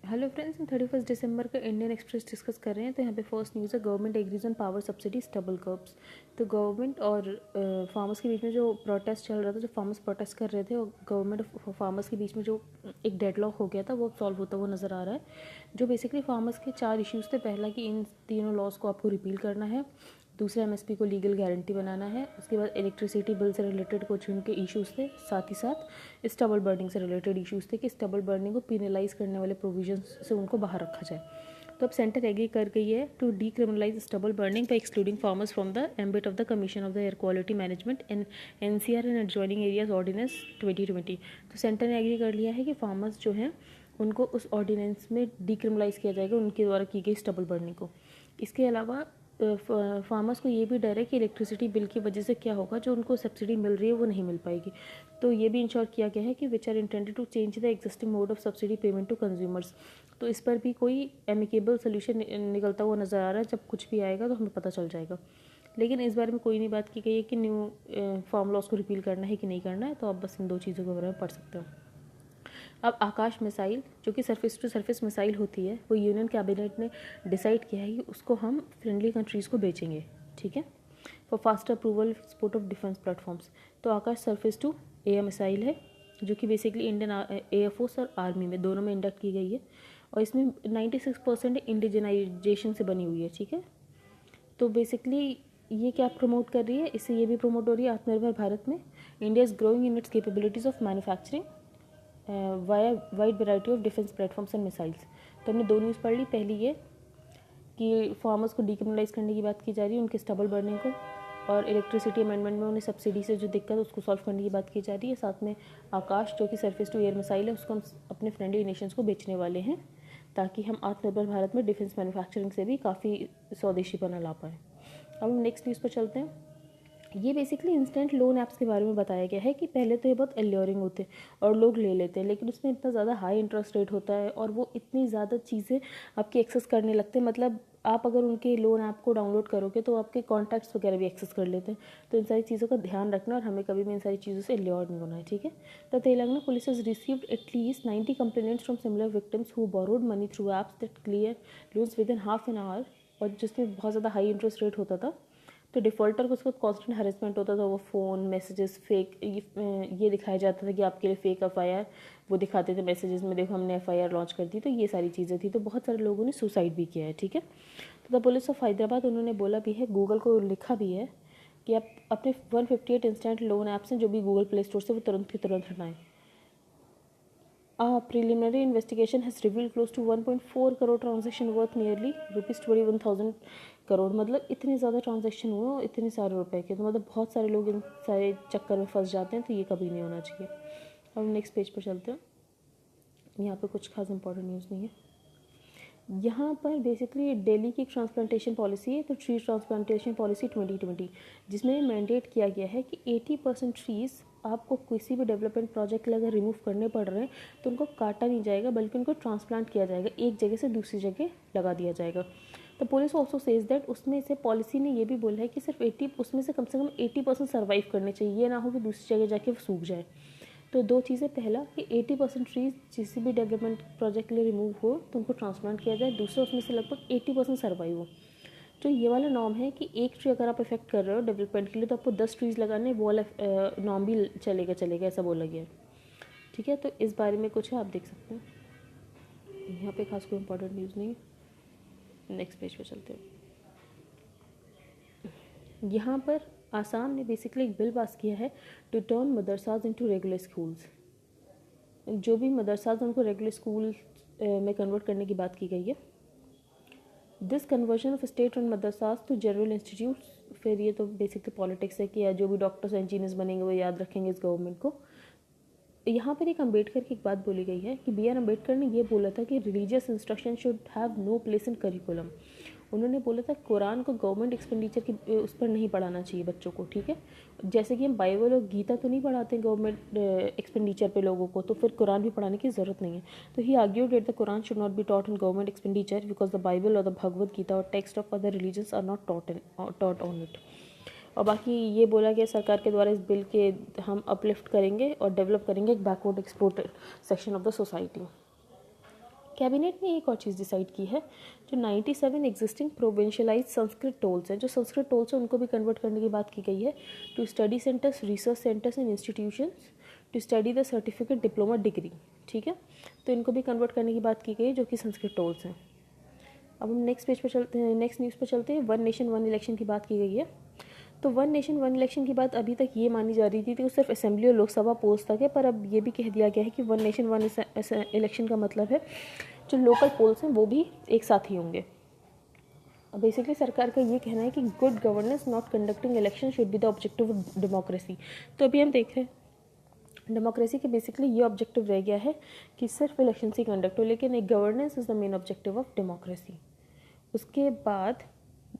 Hello friends, हम 31 दिसंबर का Indian express discuss कर रहे हैं। तो यहाँ पे फर्स्ट न्यूज़ है, government agrees on power subsidy stubble curbs. तो गवर्नमेंट और फार्मर्स के बीच में जो प्रोटेस्ट चल रहा था, जो फार्मर्स प्रोटेस्ट कर रहे थे, और गवर्नमेंट और फार्मर्स के बीच में जो एक डेडलॉक हो गया था, वो सॉल्व होता हुआ नज़र आ रहा है। जो बेसिकली फार्मर्स के 4 इश्यूज़ थे। पहला कि इन तीनों लॉज को आपको रिपील करना है। दूसरा, एमएसपी को लीगल गारंटी बनाना है। उसके बाद इलेक्ट्रिसिटी बिल से रिलेटेड कुछ उनके इश्यूज़ थे। साथ ही साथ स्टबल बर्निंग से रिलेटेड इश्यूज़ थे कि स्टबल बर्निंग को पिनलाइज करने वाले प्रोविजंस से उनको बाहर रखा जाए। तो अब सेंटर एग्री कर गई है to decriminalise stubble burning by excluding farmers from the ambit of the commission of the air quality management and NCR and adjoining areas ordinance 2020। तो सेंटर ने एग्री कर लिया है कि फार्मर्स जो हैं उनको उस ऑर्डिनेंस में डीक्रिमिनलाइज किया जाएगा उनके द्वारा की गई स्टबल बर्निंग को। इसके अलावा फार्मर्स को ये भी डर है कि इलेक्ट्रिसिटी बिल की वजह से क्या होगा, जो उनको सब्सिडी मिल रही है वो नहीं मिल पाएगी। तो ये भी इंश्योर किया गया है कि which are intended to change the existing mode of subsidy payment to consumers. तो इस पर भी कोई एमिकेबल सोल्यूशन निकलता हुआ नज़र आ रहा है। जब कुछ भी आएगा तो हमें पता चल जाएगा। लेकिन इस बारे में कोई नहीं बात की गई है कि न्यू फार्म लॉस को रिपील करना है कि नहीं करना है। तो आप बस इन दो चीज़ों के बारे में पढ़ सकते हो। अब आकाश मिसाइल, जो कि सरफेस टू सरफेस मिसाइल होती है, वो यूनियन कैबिनेट ने डिसाइड किया है कि उसको हम फ्रेंडली कंट्रीज़ को बेचेंगे। ठीक है, for fast approval support of defence platforms. तो आकाश सरफेस टू एयर मिसाइल है, जो कि बेसिकली इंडियन एयरफोर्स और आर्मी में दोनों में इंडक्ट की गई है। और इसमें 96% इंडिजनाइजेशन से बनी हुई है। ठीक है, तो बेसिकली ये क्या प्रमोट कर रही है, इससे ये भी प्रमोट हो रही है आत्मनिर्भर भारत में। India is growing in its capabilities of manufacturing via wide variety of defence platforms and missiles. तो हमने दो न्यूज़ पढ़ ली। पहली ये कि फार्मर्स को डीक्रिमिनलाइज करने की बात की जा रही है, उनके स्टबल बर्निंग को, और इलेक्ट्रिसिटी अमेंडमेंट में उन्हें सब्सिडी से जो दिक्कत है उसको सॉल्व करने की बात की जा रही है। साथ में आकाश, जो कि सरफेस टू एयर मिसाइल है, उसको हम अपने फ्रेंडली नेशंस को बेचने वाले हैं, ताकि हम आत्मनिर्भर भारत में डिफेंस मैन्युफैक्चरिंग से भी काफ़ी स्वदेशीपना ला पाएँ। अब हम नेक्स्ट न्यूज़ पर चलते हैं। ये बेसिकली इंस्टेंट लोन ऐप्स के बारे में बताया गया है कि पहले तो ये बहुत एल्योरिंग होते और लोग ले लेते हैं, लेकिन उसमें इतना ज़्यादा हाई इंटरेस्ट रेट होता है और वो इतनी ज़्यादा चीज़ें आपकी एक्सेस करने लगते हैं। मतलब आप अगर उनके लोन ऐप को डाउनलोड करोगे तो आपके कॉन्टैक्ट्स वगैरह भी एक्सेस कर लेते हैं। तो इन सारी चीज़ों का ध्यान रखना और हमें कभी भी इन सारी चीज़ों से एल्योर नहीं होना है। ठीक है, the Telangana police has received at least 90 complaints from similar victims who borrowed money through apps that clear loans with in half an hour, और जिसमें बहुत ज़्यादा हाई इंटरेस्ट रेट होता था। तो डिफ़ॉल्टर को उसको कॉन्स्टेंट हरेसमेंट होता था। वो फ़ोन मैसेजेस फेक ये दिखाया जाता था कि आपके लिए फ़ेक एफआईआर वो दिखाते थे मैसेजेस में, देखो हमने एफआईआर लॉन्च कर दी। तो ये सारी चीज़ें थी। तो बहुत सारे लोगों ने सुसाइड भी किया है। ठीक है, तो द पुलिस ऑफ हैदराबाद, उन्होंने बोला भी है, गूगल को लिखा भी है कि आप अपने 158 इंस्टेंट लोन ऐप्स हैं जो भी गूगल प्ले स्टोर से, वो तुरंत की तुरंत हटाएं। Preliminary investigation has revealed close to 1.4 crore transaction worth nearly rupees 21,000 crore. मतलब इतने ज़्यादा ट्रांजेक्शन हुए और इतने सारे रुपए के, तो मतलब बहुत सारे लोग इन सारे चक्कर में फंस जाते हैं। तो ये कभी नहीं होना चाहिए। अब हम नेक्स्ट पेज पर चलते हैं। यहाँ पे कुछ खास इंपॉर्टेंट न्यूज़ नहीं है। यहाँ पर बेसिकली दिल्ली की एक ट्रांसप्लांटेशन पॉलिसी है, तो ट्री ट्रांसप्लांटेशन पॉलिसी 2020, जिसमें मैंडेट किया गया है कि 80% ट्रीज़ आपको किसी भी डेवलपमेंट प्रोजेक्ट के लिए अगर रिमूव करने पड़ रहे हैं तो उनको काटा नहीं जाएगा, बल्कि उनको ट्रांसप्लांट किया जाएगा, एक जगह से दूसरी जगह लगा दिया जाएगा। तो पुलिस ऑल्सो सेज दैट, उसमें से पॉलिसी ने ये भी बोला है कि सिर्फ 80 उसमें से कम 80% सर्वाइव करने चाहिए। ये ना हो कि दूसरी जगह जाके वो सूख जाए। तो दो चीज़ें, पहला कि 80% ट्रीज किसी भी डेवलपमेंट प्रोजेक्ट के लिए रिमूव हो तो उनको ट्रांसप्लांट किया जाए। दूसरा, उसमें से लगभग 80% सर्वाइव हो। तो ये वाला नॉर्म है कि एक ट्री अगर आप इफेक्ट कर रहे हो डेवलपमेंट के लिए तो आपको 10 ट्रीज़ लगाने, वो वाला नॉर्म भी चलेगा ऐसा बोला गया है। ठीक है, तो इस बारे में कुछ है, आप देख सकते हैं। यहाँ पे खास कोई इंपॉर्टेंट न्यूज़ नहीं है। नेक्स्ट पेज पे चलते हैं। यहाँ पर आसाम ने बेसिकली एक बिल पास किया है to turn madrasas into regular schools. जो भी मदरसाज उनको रेगुलर स्कूल में कन्वर्ट करने की बात की गई है। This conversion of state run madrasas to general institutes, फिर ये तो बेसिकली पॉलिटिक्स है कि जो भी डॉक्टर्स इंजीनियर्स बनेंगे वो याद रखेंगे इस गवर्नमेंट को। यहाँ पर एक अम्बेडकर की एक बात बोली गई है कि बी आर अम्बेडकर ने ये बोला था कि religious instruction should have no place in curriculum. उन्होंने बोला था कुरान को गवर्नमेंट एक्सपेंडिचर की उस पर नहीं पढ़ाना चाहिए बच्चों को। ठीक है, जैसे कि हम बाइबल और गीता तो नहीं पढ़ाते गवर्नमेंट एक्सपेंडिचर पे लोगों को, तो फिर कुरान भी पढ़ाने की ज़रूरत नहीं है। तो he argued that the Quran should not be taught in government expenditure because the Bible और द भगवद गीता और text of other religions are not taught on it. और बाकी ये बोला गया सरकार के द्वारा इस बिल के हम अपलिफ्ट करेंगे और डेवलप करेंगे एक backward exploited section of the society. Cabinet ने एक और चीज़ डिसाइड की है, जो 97 एग्जिस्टिंग प्रोविंशियलाइज संस्कृत टोल्स हैं, जो संस्कृत टोल्स हैं उनको भी कन्वर्ट करने की बात की गई है to study centres, research centres and institutions to study the certificate diploma degree. ठीक है, तो इनको भी कन्वर्ट करने की बात की गई है, जो कि संस्कृत टोल्स हैं। अब हम नेक्स्ट पेज पर चलते हैं, नेक्स्ट न्यूज़ पर चलते हैं। वन नेशन वन इलेक्शन की बात की गई है। तो वन नेशन वन इलेक्शन की बात अभी तक ये मानी जा रही थी कि वो सिर्फ असेंबली और लोकसभा पोल्स तक है, पर अब ये भी कह दिया गया है कि वन नेशन वन इलेक्शन का मतलब है जो लोकल पोल्स हैं वो भी एक साथ ही होंगे। बेसिकली सरकार का ये कहना है कि good governance not conducting election should be the objective of democracy. तो अभी हम देख रहे हैं डेमोक्रेसी के बेसिकली ये ऑब्जेक्टिव रह गया है कि सिर्फ इलेक्शन से कंडक्ट हो, लेकिन एक governance is the main objective of democracy. उसके बाद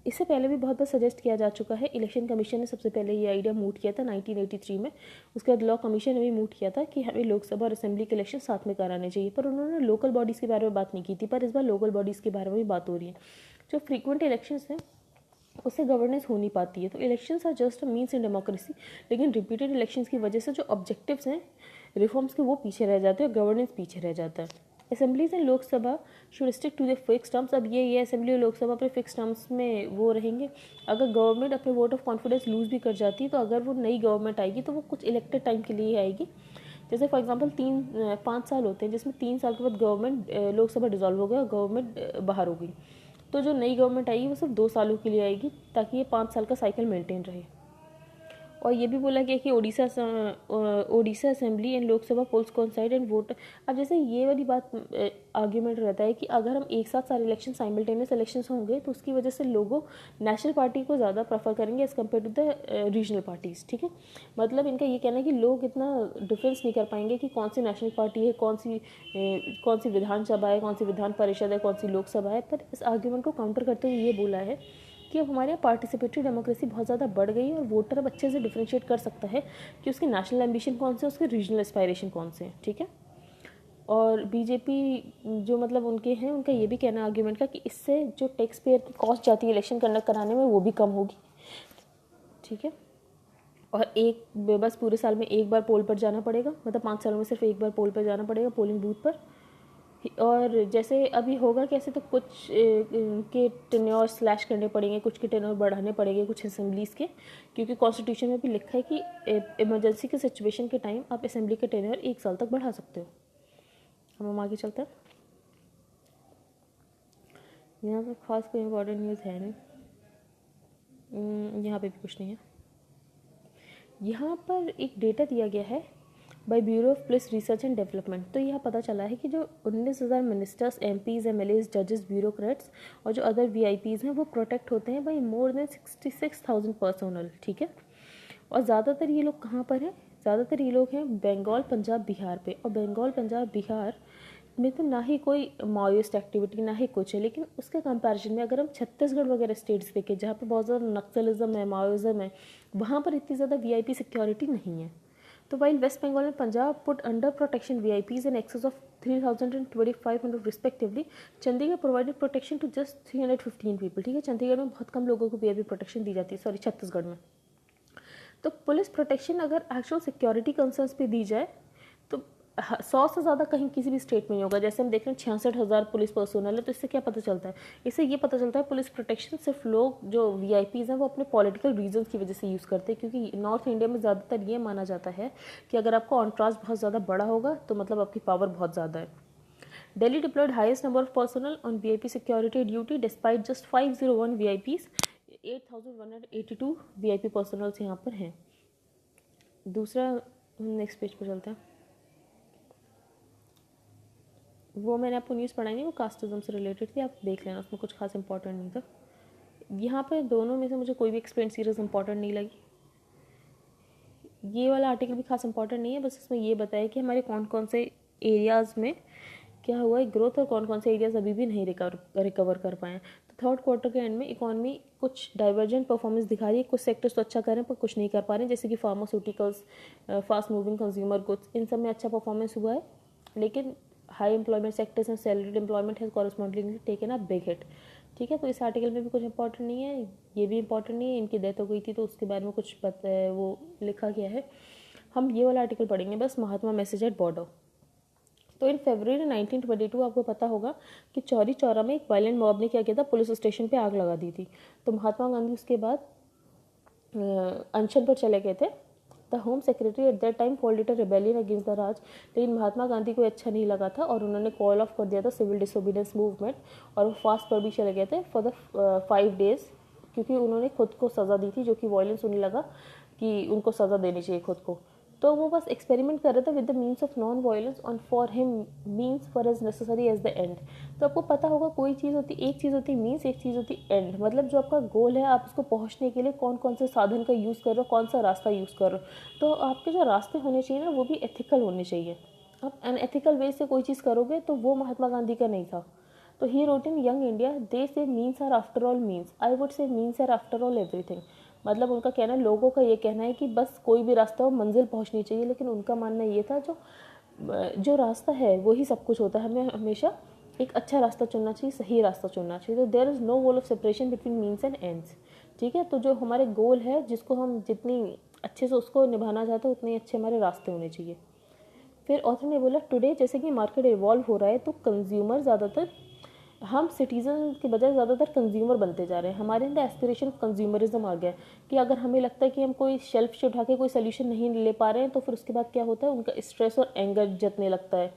इससे पहले भी बहुत बार सजेस्ट किया जा चुका है। इलेक्शन कमीशन ने सबसे पहले ये आइडिया मूट किया था 1983 में। उसके बाद लॉ कमीशन ने भी मूट किया था कि हमें लोकसभा और असेंबली के इलेक्शन साथ में कराने चाहिए, पर उन्होंने लोकल बॉडीज़ के बारे में बात नहीं की थी। पर इस बार लोकल बॉडीज़ के बारे में भी बात हो रही है। जो फ्रीक्वेंट इलेक्शंस हैं उससे गवर्नेंस हो नहीं पाती है। तो elections are just a means in democracy, लेकिन रिपीटेड इलेक्शंस की वजह से जो ऑब्जेक्टिव्स हैं रिफॉर्म्स के वो पीछे रह जाते हैं और गवर्नेंस पीछे रह जाता है। Assemblies and Lok Sabha should stick to the fix terms. अब ये असेंबली और लोकसभा पर फिक्स टर्म्स में वो रहेंगे। अगर गवर्नमेंट अपने वोट ऑफ कॉन्फिडेंस लूज़ भी कर जाती है, तो अगर वो नई गवर्नमेंट आएगी तो वो कुछ इलेक्टेड टाइम के लिए ही आएगी। जैसे फॉर एग्जांपल 5 साल होते हैं, जिसमें 3 साल के बाद गवर्नमेंट लोकसभा डिसॉल्व हो गया और गवर्नमेंट बाहर हो गई, तो जो नई गवर्नमेंट आएगी वो सिर्फ 2 सालों के लिए आएगी, ताकि ये 5 साल का साइकिल मेंटेन रहे। और ये भी बोला गया कि Odisha assembly and Lok Sabha polls coincide and vote. अब जैसे ये वाली बात आर्ग्यूमेंट रहता है कि अगर हम एक साथ सारे इलेक्शन साइमल्टेनियस इलेक्शंस होंगे तो उसकी वजह से लोगों नेशनल पार्टी को ज़्यादा प्रेफर करेंगे as compare to the regional parties. ठीक है, मतलब इनका ये कहना है कि लोग इतना डिफरेंस नहीं कर पाएंगे कि कौन सी नेशनल पार्टी है, कौन सी विधानसभा है, कौन सी विधान परिषद है, कौन सी लोकसभा है। पर इस आर्ग्यूमेंट को काउंटर करते हुए ये बोला है कि अब हमारे यहाँ पार्टिसिपेटरी डेमोक्रेसी बहुत ज़्यादा बढ़ गई है और वोटर अब अच्छे से डिफ्रेंशिएट कर सकता है कि उसके नेशनल एम्बिशन कौन से, उसके रीजनल एस्पायरेशन कौन से हैं। ठीक है, और बीजेपी जो मतलब उनके हैं, उनका ये भी कहना आर्ग्यूमेंट का कि इससे जो टैक्स पेयर की कॉस्ट जाती है इलेक्शन कंडक्ट कराने में वो भी कम होगी। ठीक है, और एक बस पूरे साल में एक बार पोल पर जाना पड़ेगा, मतलब 5 सालों में सिर्फ एक बार पोल पर जाना पड़ेगा, पोलिंग बूथ पर। और जैसे अभी होगा कैसे, तो कुछ के टेन्योर स्लैश करने पड़ेंगे, कुछ के टेन्योर बढ़ाने पड़ेंगे कुछ असेंबलीज़ के, क्योंकि कॉन्स्टिट्यूशन में भी लिखा है कि इमरजेंसी के सिचुएशन के टाइम आप असेंबली के टेन्योर 1 साल तक बढ़ा सकते हो। हम आगे चलते हैं। यहाँ पर खास कोई इम्पोर्टेंट न्यूज़ है नहीं, यहाँ पे भी कुछ नहीं है। यहाँ पर एक डेटा दिया गया है by bureau of police research and development. तो यह पता चला है कि जो 19,000 मिनिस्टर्स, एमपीज़, एमएलएज, जजेस, ब्यूरोक्रेट्स और जो अदर वीआईपीज़ हैं वो प्रोटेक्ट होते हैं बाई मोर देन 66,000 पर्सनल। ठीक है, और ज़्यादातर ये लोग कहाँ पर हैं? ज़्यादातर ये लोग हैं बंगाल, पंजाब, बिहार पे। और बंगाल, पंजाब, बिहार में तो ना ही कोई माओइस्ट एक्टिविटी ना ही कुछ है, लेकिन उसके कंपैरिजन में अगर हम छत्तीसगढ़ वगैरह स्टेट्स देखें जहाँ पे बहुत ज़्यादा नक्सलिज्म है, माओइज्म है, वहाँ पर इतनी ज़्यादा वीआईपी सिक्योरिटी नहीं है। तो while West Bengal and Punjab put under protection VIPs in excess of 3,000 and 2,500 respectively, Chandigarh provided protection to just 315 people. ठीक है, चंडीगढ़ में बहुत कम लोगों को वीआईपी प्रोटेक्शन दी जाती है, सॉरी छत्तीसगढ़ में। तो पुलिस प्रोटेक्शन अगर एक्चुअल सिक्योरिटी कंसर्न्स पे दी जाए तो 100 से ज़्यादा कहीं किसी भी स्टेट में नहीं होगा। जैसे हम देख रहे हैं 66,000 पुलिस पर्सोनल है, तो इससे क्या पता चलता है? इससे ये पता चलता है पुलिस प्रोटेक्शन सिर्फ लोग जो वीआईपीज़ हैं वो अपने पॉलिटिकल रीजंस की वजह से यूज़ करते हैं, क्योंकि नॉर्थ इंडिया में ज़्यादातर ये माना जाता है कि अगर आपका ऑनट्रास्ट बहुत ज़्यादा बड़ा होगा तो मतलब आपकी पावर बहुत ज़्यादा है। Delhi deployed highest number of personnel on VIP security duty despite just 501 VIPs, 8,182 VIP personnels यहाँ पर हैं। दूसरा नेक्स्ट पेज पर चलते हैं। वो मैंने आपको न्यूज़ पढ़ाई नहीं, वो कास्टिज्म से रिलेटेड थी, आप देख लेना, उसमें कुछ खास इंपॉर्टेंट नहीं था। यहाँ पर दोनों में से मुझे कोई भी एक्सप्लेन सीरीज इंपॉर्टेंट नहीं लगी। ये वाला आर्टिकल भी खास इंपॉर्टेंट नहीं है, बस इसमें ये बताया कि हमारे कौन कौन से एरियाज़ में क्या हुआ है ग्रोथ और कौन कौन से एरियाज़ अभी भी नहीं रिकवर कर पाए हैं। तो थर्ड क्वार्टर के एंड में इकॉनमी कुछ डाइवर्जेंट परफॉर्मेंस दिखा रही है, कुछ सेक्टर्स तो अच्छा कर रहे हैं पर कुछ नहीं कर पा रहे हैं, जैसे कि pharmaceuticals, fast moving consumer goods, इन सब में अच्छा परफॉर्मेंस हुआ है, लेकिन high employment sectors and salaried employment has correspondingly taken a big hit. ठीक है, तो इस आर्टिकल में भी कुछ इंपॉर्टेंट नहीं है, ये भी इंपॉर्टेंट नहीं है। इनकी डेथ हो गई थी तो उसके बारे में कुछ पता है, वो लिखा गया है। हम ये वाला आर्टिकल पढ़ेंगे बस, महात्मा मैसेज एट बॉर्डर। तो इन फरवरी 1922 आपको पता होगा कि चौरी चौरा में एक वायलेंट मॉब ने क्या किया था, पुलिस स्टेशन पे आग लगा दी थी। तो महात्मा गांधी उसके बाद अनशन पर चले गए थे। The home secretary at that time called it a rebellion against the Raj, लेकिन महात्मा गांधी को अच्छा नहीं लगा था और उन्होंने कॉल ऑफ कर दिया था सिविल डिसोबीडियंस मूवमेंट, और वो फास्ट पर भी चले गए थे फॉर द 5 डेज, क्योंकि उन्होंने खुद को सज़ा दी थी, जो कि वायलेंस उन्हें लगा कि उनको सज़ा देनी चाहिए खुद को। तो वो बस एक्सपेरिमेंट कर रहे थे with the means of non violence on for him means for as necessary as the end. तो आपको पता होगा कोई चीज़ होती, एक चीज़ होती मीन्स, एक चीज़ होती एंड। मतलब जो आपका गोल है, आप उसको पहुंचने के लिए कौन कौन से साधन का यूज़ कर रहे हो, कौन सा रास्ता यूज़ कर रहे हो। तो आपके जो रास्ते होने चाहिए ना, वो भी एथिकल होने चाहिए। आप अनएथिकल वे से कोई चीज़ करोगे तो वो महात्मा गांधी का नहीं था। तो he wrote in young India, they say means are after all means, I would say means are after all everything. मतलब उनका कहना है, लोगों का ये कहना है कि बस कोई भी रास्ता हो, मंजिल पहुंचनी चाहिए, लेकिन उनका मानना ये था जो रास्ता है वही सब कुछ होता है। हमें हमेशा एक अच्छा रास्ता चुनना चाहिए, सही रास्ता चुनना चाहिए। तो there is no wall of separation between means and ends. ठीक है, तो जो हमारे गोल है, जिसको हम जितनी अच्छे से उसको निभाना चाहते हैं, उतने अच्छे हमारे रास्ते होने चाहिए। फिर ऑथर ने बोला, टुडे जैसे कि मार्केट इवॉल्व हो रहा है, तो कंज्यूमर ज़्यादातर, हम सिटीज़न के बजाय ज़्यादातर कंज्यूमर बनते जा रहे हैं। हमारे अंदर एस्पिरेशन ऑफ कंज्यूमरिज्म आ गया है कि अगर हमें लगता है कि हम कोई शेल्फ से उठा के कोई सोल्यूशन नहीं ले पा रहे हैं, तो फिर उसके बाद क्या होता है, उनका स्ट्रेस और एंगर जतने लगता है।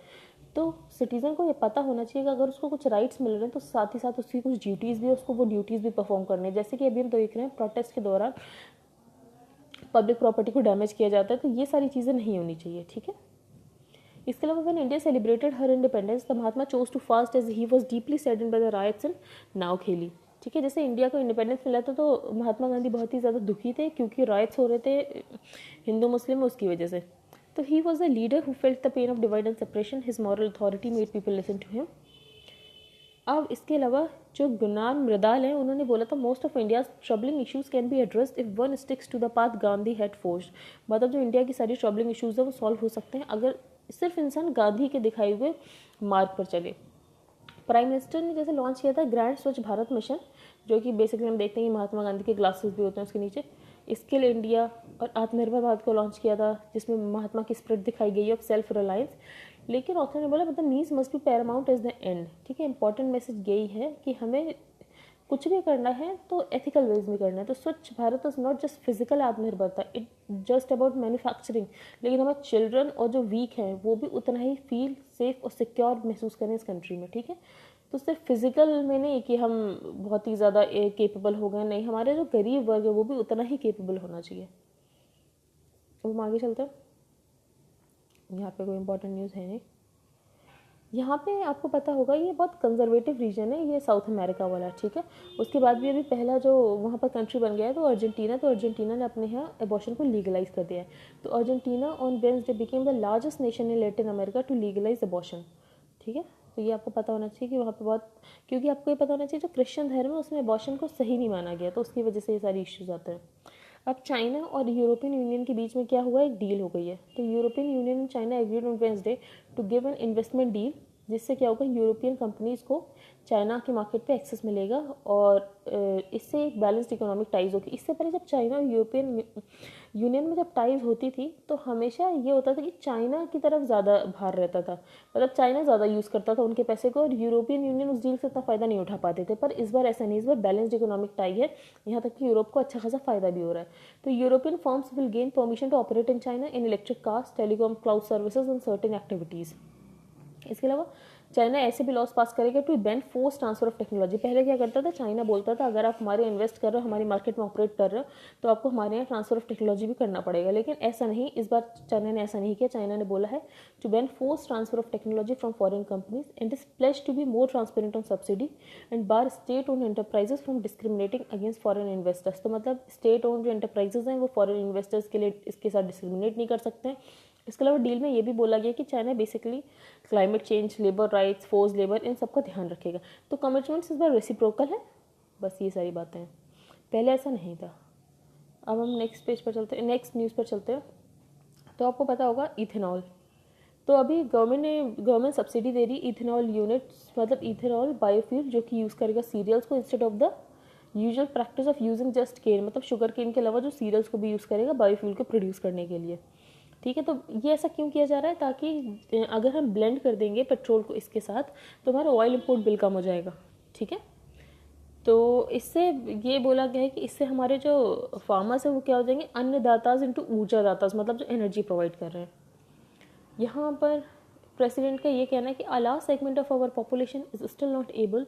तो सिटीज़न को ये पता होना चाहिए कि अगर उसको कुछ राइट्स मिल रहे हैं, तो साथ ही साथ उसकी कुछ ड्यूटीज़ भी है, उसको वो ड्यूटीज़ भी परफॉर्म करनी है। जैसे कि अभी हम देख रहे हैं, प्रोटेस्ट के दौरान पब्लिक प्रॉपर्टी को डैमेज किया जाता है, तो ये सारी चीज़ें नहीं होनी चाहिए। ठीक है, इसके अलावा when India celebrated her independence, the Mahatma chose to fast as he was deeply saddened by the riots in Noakhali. ठीक है, जैसे इंडिया को इंडिपेंडेंस मिला था, तो महात्मा गांधी बहुत ही ज़्यादा दुखी थे, क्योंकि राइट्स हो रहे थे हिंदू मुस्लिम, उसकी वजह से। तो he was the leader who felt the pain of divide and separation, his moral authority made people listen to him. अब इसके अलावा जो गुनान मृदाल हैं, उन्होंने बोला था, most of India's troubling issues can be addressed if one sticks to the path Gandhi had forced. मतलब जो इंडिया की सारी ट्रबलिंग इशूज है, वो सॉल्व हो सकते हैं अगर सिर्फ इंसान गांधी के दिखाए हुए मार्ग पर चले। प्राइम मिनिस्टर ने जैसे लॉन्च किया था ग्रैंड स्वच्छ भारत मिशन, जो कि बेसिकली हम देखते हैं कि महात्मा गांधी के ग्लासेस भी होते हैं उसके नीचे। स्किल इंडिया और आत्मनिर्भर भारत को लॉन्च किया था, जिसमें महात्मा की स्पिरिट दिखाई गई ऑफ सेल्फ रिलायंस। लेकिन ऑथर ने बोला, मतलब needs must be paramount as the end. ठीक है, इंपॉर्टेंट मैसेज यही है कि हमें कुछ भी करना है तो एथिकल वेज में करना है। तो स्वच्छ Bharat is not just physical आत्मनिर्भरता, इट जस्ट अबाउट मैन्युफैक्चरिंग, लेकिन हमारे चिल्ड्रन और जो वीक हैं वो भी उतना ही फील सेफ और सिक्योर महसूस करें इस कंट्री में। ठीक है, तो सिर्फ फिजिकल में नहीं कि हम बहुत ही ज़्यादा केपेबल हो गए, नहीं, हमारे जो गरीब वर्ग है वो भी उतना ही केपेबल होना चाहिए। तो हम आगे चलते हैं। यहाँ पे कोई इंपॉर्टेंट न्यूज़ है नहीं। यहाँ पे आपको पता होगा, ये बहुत कंजर्वेटिव रीजन है, ये साउथ अमेरिका वाला। ठीक है, उसके बाद भी अभी पहला जो वहाँ पर कंट्री बन गया है, तो अर्जेंटीना। तो अर्जेंटीना ने अपने यहाँ एबॉर्शन को लीगलाइज कर दिया है। तो Argentina on Wednesday became the largest nation in Latin America to legalise abortion. ठीक है, तो ये आपको पता होना चाहिए कि वहाँ पे बहुत, क्योंकि आपको ये पता होना चाहिए जो क्रिश्चियन धर्म है उसमें एबॉर्शन को सही नहीं माना गया, तो उसकी वजह से ये सारे इश्यूज आते हैं। अब चाइना और यूरोपियन यूनियन के बीच में क्या हुआ, एक डील हो गई है। तो European Union and China agreed on Wednesday to give an investment deal, जिससे क्या होगा, यूरोपियन कंपनीज़ को चाइना के मार्केट पे एक्सेस मिलेगा और इससे एक बैलेंस्ड इकोनॉमिक टाइज होगी। इससे पहले जब चाइना और यूरोपियन यूनियन में जब टाइज होती थी, तो हमेशा ये होता था कि चाइना की तरफ ज़्यादा भार रहता था, मतलब चाइना ज़्यादा यूज़ करता था उनके पैसे को, और यूरोपियन यूनियन उस डील से इतना फ़ायदा नहीं उठा पाते थे। पर इस बार ऐसा नहीं, इस बार बैलेंस्ड इकोनॉमिक टाई है, यहाँ तक कि यूरोप को अच्छा खासा फ़ायदा भी हो रहा है। तो European firms will gain permission to operate in China in electric cars, telecom, cloud services and certain activities. इसके अलावा चाइना ऐसे भी लॉस पास करेगा to ban force transfer of technology. पहले क्या करता था, चाइना बोलता था अगर आप हमारे इन्वेस्ट कर रहे हो, हमारी मार्केट में ऑपरेट कर रहे हो, तो आपको हमारे यहाँ ट्रांसफर ऑफ टेक्नोलॉजी भी करना पड़ेगा। लेकिन ऐसा नहीं, इस बार चाइना ने ऐसा नहीं किया। चाइना ने बोला है to ban force transfer of technology from foreign companies and is pledge to be more transparent on subsidy and bar state own enterprises from discriminating against foreign investors. तो मतलब स्टेट ओन जो enterprises हैं वो foreign investors के लिए इसके साथ discriminate नहीं कर सकते हैं। इसके अलावा डील में ये भी बोला गया कि China basically climate change, labour rights, force labour, इन सब का ध्यान रखेगा। तो कमिटमेंट्स इस बार रेसिप्रोकल है। बस ये सारी बातें हैं, पहले ऐसा नहीं था। अब हम नेक्स्ट पेज पर चलते हैं, नेक्स्ट न्यूज़ पर चलते हैं। तो आपको पता होगा इथेनॉल, तो अभी गवर्नमेंट सब्सिडी दे रही इथेनॉल यूनिट्स, मतलब इथेनॉल बायोफ्यूल जो कि यूज़ करेगा सीरियल्स को instead of the usual practice of using just cane, मतलब शुगर केन के अलावा जो सीरियल्स को भी यूज़ करेगा बायोफ्यूल को प्रोड्यूस करने के लिए। ठीक है। तो ये ऐसा क्यों किया जा रहा है, ताकि अगर हम ब्लेंड कर देंगे पेट्रोल को इसके साथ तो हमारा ऑयल इम्पोर्ट बिल कम हो जाएगा। ठीक है, तो इससे ये बोला गया है कि इससे हमारे जो फार्मर्स हैं वो क्या हो जाएंगे, अन्नदाताज इंटू ऊर्जादाताज, मतलब जो एनर्जी प्रोवाइड कर रहे हैं। यहाँ पर प्रेसिडेंट का ये कहना है कि a large segment of our population is still not able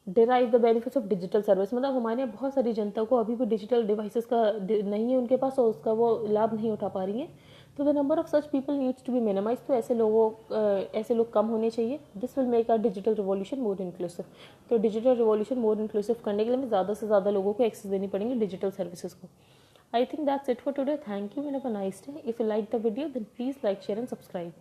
derive the benefits of digital service, मतलब हमारे यहाँ बहुत सारी जनता को अभी भी डिजिटल डिवाइसेस का नहीं है उनके पास और उसका वो लाभ नहीं उठा पा रही है। तो the number of such people needs to be minimise, तो ऐसे लोग कम होने चाहिए। This will make our digital revolution more inclusive, तो डिजिटल रिवॉल्यूशन मोर इंक्लूसिव करने के लिए हमें ज़्यादा से ज़्यादा लोगों को एक्सेस देनी पड़ेंगे डिजिटल सर्विसेज को। I think that's it for today. Thank you and have a nice day. If you like the video, then please like, share and subscribe.